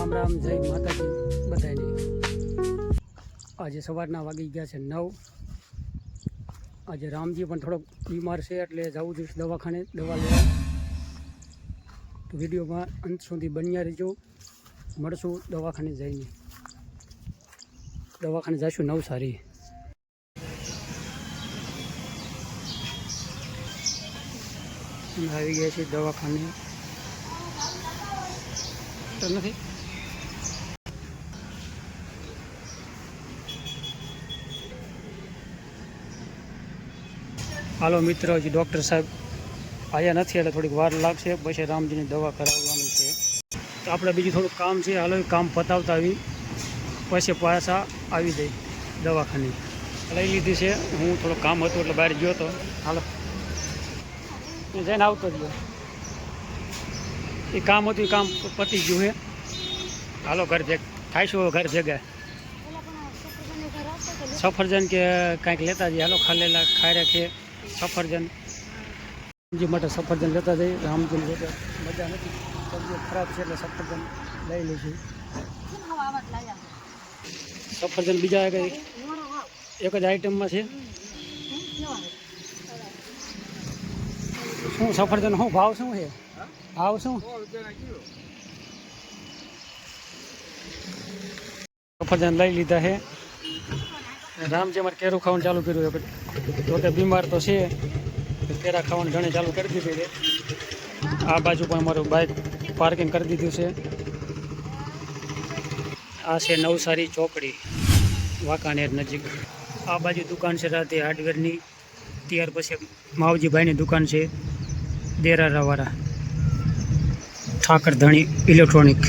રામ રામ, જય માતાજી બધાને। આજે સવારના વાગી ગયા છે 9। આજે રામજી પણ થોડોક બીમાર છે એટલે જવું જોઈએ દવાખાને દવા લેવા। તો વિડીયોમાં અંત સુધી બન્યા રહેજો। મળશું દવાખાને જઈને, દવાખાને જઈશું નવસારી। આવી ગયા છે દવાખાને તો નથી હાલો મિત્રો, હજી ડૉક્ટર સાહેબ આવ્યા નથી એટલે થોડીક વાર લાગશે, પછી રામજીની દવા કરાવવાની છે। તો આપણે બીજું થોડુંક કામ છે, હાલો એ કામ પતાવતા આવી પછી પાછા આવી જઈ દવાખાને લઈ લીધી છે। હું થોડું કામ હતું એટલે બહાર ગયો હતો, હાલો જઈને આવતો રહ્યો। એ કામ હતું, એ કામ પતી ગયું છે। હાલો ઘર થાઈશું ઘર ભેગા। સફરજન કે કાંઈક લેતા જઈએ, હાલો ખાલેલા ખાઈ રાખીએ સફરજન। રામજી માટે સફરજન લેતા જઈએ। રામજી લેતા મજા નથી, તબિયત ખરાબ છે એટલે સફરજન લઈ લઈશું। સફરજન બીજા એક જ આઈટમમાં છે। શું સફરજન શું ભાવ શું છે? ભાવ શું? સફરજન લઈ લીધા છે। રામજી અમારે કેરું ખાવાનું ચાલુ કર્યું છે, તો કે બીમાર તો છે, કેરા ખાવાનું ઘણે ચાલુ કરી દીધું છે। આ બાજુ પણ અમારું બાઇક પાર્કિંગ કરી દીધું છે। આ છે નવસારી ચોકડી, વાંકાનેર નજીક। આ બાજુ દુકાન છે રાતે હાર્ડવેરની, ત્યાર પછી માવજીભાઈની દુકાન છે દેરારાવાળા, ઠાકર ધણી ઇલેક્ટ્રોનિક।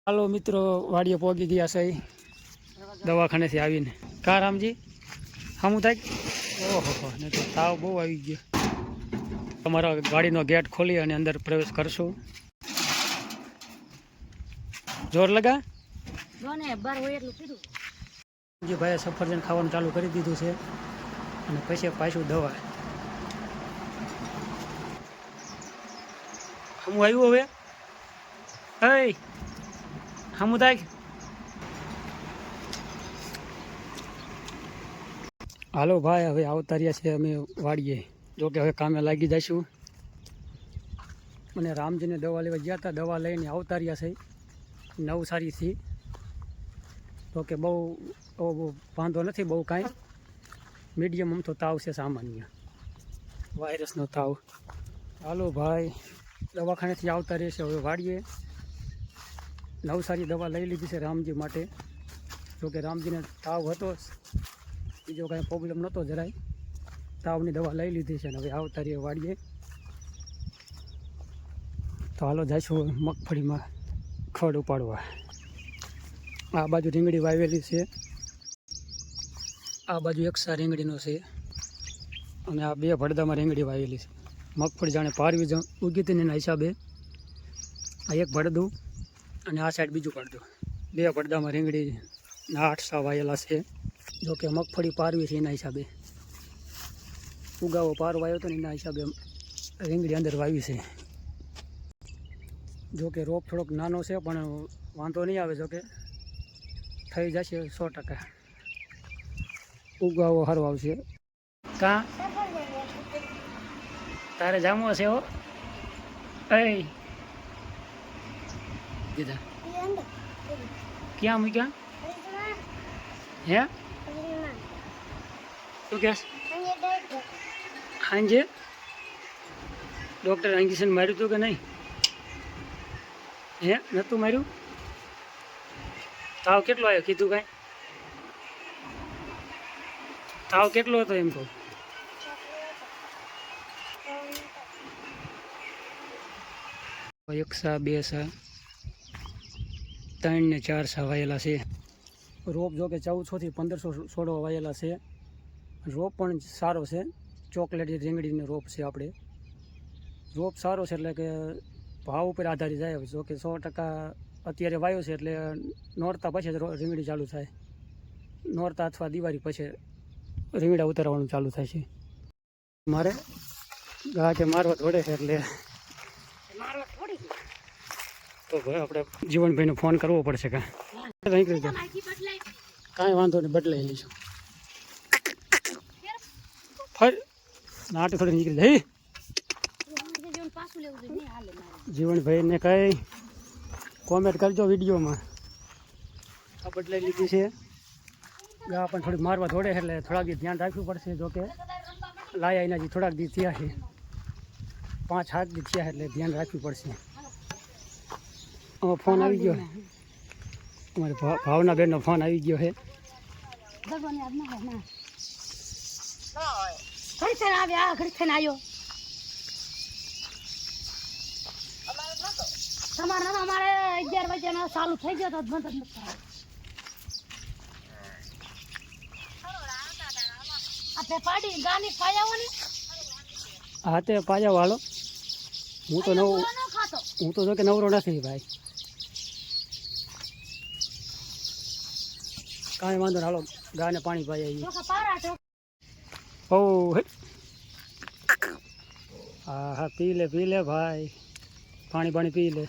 હાલો મિત્રો, વાડીએ પહોંચી ગયા છે દવાખાનેથી આવીને। કા રામજી હમું થાય? ઓહો, ને તો તાવ બહુ આવી ગયો। તમારા ગાડીનો ગેટ ખોલી અને અંદર પ્રવેશ કરશું। જોર લગા જી ભાઈએ સફરજન ખાવાનું ચાલુ કરી દીધું છે અને પછી પાછું દવા। હમું આવ્યું હવે? હે હમું થાય? હાલો ભાઈ, હવે આવતા રહ્યા છે અમે વાડીએ, જોકે હવે કામે લાગી જઈશું। મને રામજીને દવા લેવા ગયા હતા, દવા લઈને આવતા રહ્યા છે નવસારીથી। તો કે બહુ વાંધો નથી, બહુ કાંઈ મીડિયમ આમ તો તાવ છે, સામાન્ય વાયરસનો તાવ। હાલો ભાઈ, દવાખાનેથી આવતા રહેશે હવે વાડીએ। નવસારી દવા લઈ લીધી છે રામજી માટે, જોકે રામજીને તાવ હતો, બીજો કાંઈ પ્રોબ્લેમ નહોતો જરાય, તાવની દવા લઈ લીધી છે ને હવે આવતા રહીએ વાડીએ। તો હાલો જઈશું મગફળીમાં ખડ ઉપાડવા। આ બાજુ રીંગણી વાવેલી છે, આ બાજુ એકસા રીંગણીનો છે અને આ બે ભડદામાં રીંગણી વાવેલી છે। મગફળી જાણે પારવી ઉગી હતી એના હિસાબે આ એક ભડદું અને આ સાઈડ બીજું ભડદું, બે ભડદામાં રીંગણી 8 સા વાયેલા છે। જોકે મગફળી પારવી છે એના હિસાબે, ઉગાવો પાર વાયો હતો ને એના હિસાબે રીંગણી અંદર વાવી છે। જોકે રોપ થોડોક નાનો છે પણ વાંધો નહીં આવે, જોકે થઈ જશે 100%, ઉગાવો સારો આવશે। કાં તારે જામો છે હો? એ દીધા ક્યાં મૂક્યા? હે શું કે સાંજે ડૉક્ટર ઇન્જેક્શન માર્યું હતું કે નહીં? હે નહોતું માર્યું? તાવ કેટલો આવ્યો કીધું કાંઈ? તાવ કેટલો હતો એમ કહું? એક સા, બે સા, 3 ને 4 સા વાયેલા છે। રોપ જો કે 1400 થી 1500 છોડવા વાયેલા છે રોપ પણ સારો છે, ચોકલેટી રીંગણીનો રોપ છે. આપણે રોપ સારો છે એટલે કે ભાવ ઉપર આધારિત જાય. જો કે 100% અત્યારે વાયો છે એટલે નોરતા પછી જ રીંગણી ચાલુ થાય. નોરતા અથવા દિવાળી પછી રીંગણા ઉતારવાનું ચાલુ થાય છે. મારે ગાજે મારવા દોડે છે એટલે તો ભાઈ આપણે જીવનભાઈને ફોન કરવો પડશે. કાંઈ વાંધો નહીં, બદલાઈ લઈશું. ફર નાટે થોડી નીકળી જાય. જીવનભાઈને કઈ કોમેન્ટ કરજો વિડીયોમાં. આ બદલાઈ લીધી છે. ગા પણ થોડીક મારવા દોડે એટલે થોડાક દી ધ્યાન રાખવું પડશે. જો કે લાયા એના જે થોડાક દી થયા છે, 5-7 દી થયા એટલે ધ્યાન રાખવું પડશે. ફોન આવી ગયો, અમારે ભાવના બેનનો ફોન આવી ગયો છે. અમારે 11 વાગ્યાનો ચાલુ થઈ ગયો તો બંધ જ નથી. આ પાડી ગાની પાયાવો ને હા તે પાયા વાળો. હું તો જો કે નવરો નથી ભાઈ. કાંઈ વાંધો ને, હાલો ગાને પાણી પાયા. ઓ હા હા, પી લે ભાઈ, પાણી પી લે.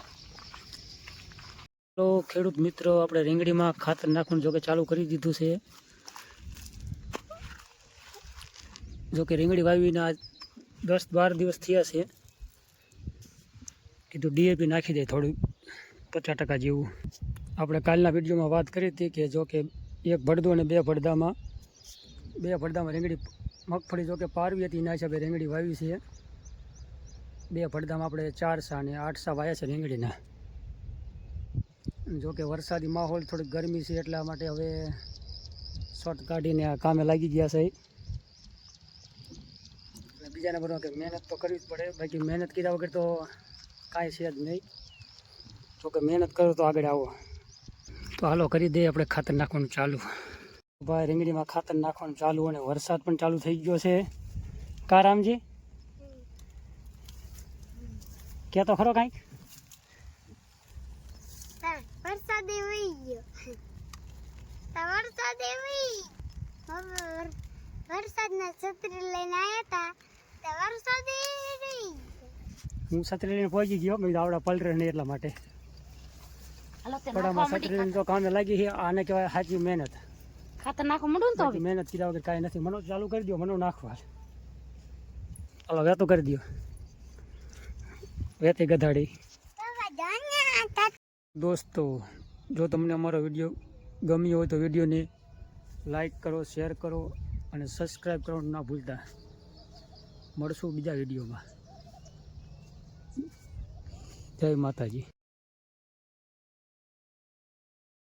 તો ખેડૂત મિત્રો, આપણે રીંગણીમાં ખાતર નાખવાનું જો કે ચાલુ કરી દીધું છે. જો કે રીંગણી વાવીને 10-12 દિવસ થયા છે. કીધું DAP નાખી દે થોડું 50% જેવું. આપણે કાલના વિડીયોમાં વાત કરી હતી કે જો કે 1 ભડદું અને 2 ભડદામાં રીંગણી મગફળી જો કે પારવી હતી, એના હિસાબે રીંગણી વાવી છે. 2 ભડદામાં આપણે 4 સા અને 8 સા વાયા છે રીંગણીના. જો કે વરસાદી માહોલ, થોડીક ગરમી છે એટલા માટે હવે શોર્ટ કાઢીને કામે લાગી ગયા છે. બીજાને બરાબર કે મહેનત તો કરવી જ પડે, બાકી મહેનત કર્યા વગર તો કાંઈ છે જ નહીં. જો કે મહેનત કરો તો આગળ આવો. તો હાલો કરી દઈએ આપણે ખાતર નાખવાનું ચાલુ. ભાઈ રીંગણીમાં ખાતર નાખવાનું ચાલુ, અને વરસાદ પણ ચાલુ થઈ ગયો છે. કા રામજી કે તો ખરો કાંઈક. વરસાદના છત્રી લઈને આવ્યા હતા. હું છત્રી લઈને પહોંચી ગયો, મેં આવડા પલરે નહીં એટલા માટે. પડામાં છત્રી લઈને તો કામે લાગી છે. આને કહેવાય સાચી મહેનત. ખાતર નાખો મળું ને તો મહેનત કર્યા વગર કાંઈ નથી. મનો ચાલુ કરી દો, મનો નાખવા. ચાલો વેતું કરી દો, વેતી ગધાડી. દોસ્તો, જો તમને અમારો વિડીયો ગમ્યો હોય તો વિડીયોને લાઈક કરો, શેર કરો અને સબસ્ક્રાઈબ કરવાનું ના ભૂલતા. મળશું બીજા વિડીયોમાં. જય માતાજી.